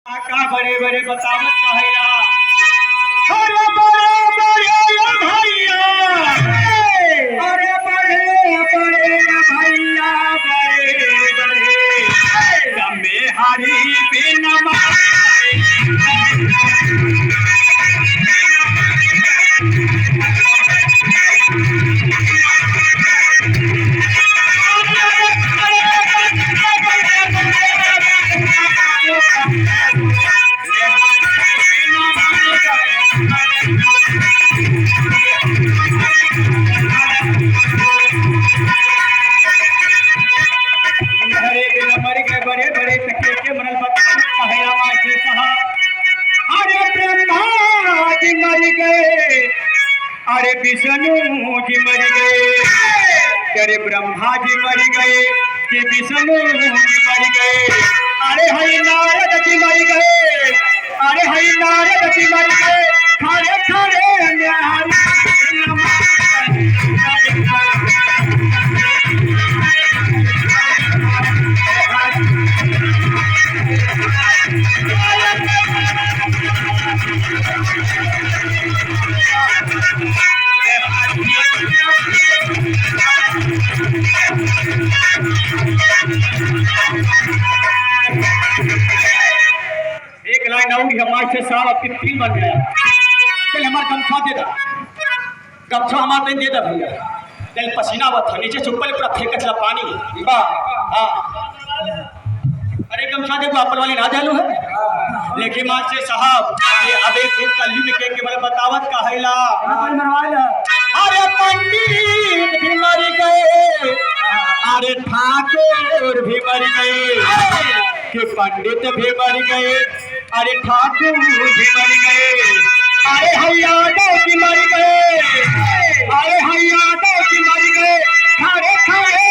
का बड़े बड़े बतावत कहेला अरे बड़े बड़े भैया अरे बड़े बड़े भैया बड़े बड़े लम्बे हरी बिन बड़े बड़े तके के मनल बतावत कहेला मास्टर साहब अरे ब्रह्मा जी मर गए अरे विष्णु जी मर गए अरे ब्रह्मा जी मर गए कि विष्णु जी मर गए अरे हई नारद जी मर गए अरे हई नारद जी मर गए खड़े खड़े न्यारी एक लाइन और मास्टर साहब आपकी फील बन गया चल हमारा गमछा दे दा गमछा हमारे दे दा भैया चल पसीना हुआ था नीचे चुप्पल पूरा फेंक चला पानी हाँ अरे गमछा देखो अपन वाली ना चालू है लेकिन मास्टर साहब ये अब एक कलयुग के बड़े बतावत कहेला अरे पंडित भी मर गए अरे ठाकुर भी मर गए कि पंडित भी मर गए अरे ठाकुर भी मर गए अरे हयादव भी मर गए अरे हयादव भी मर गए खड़े खड़े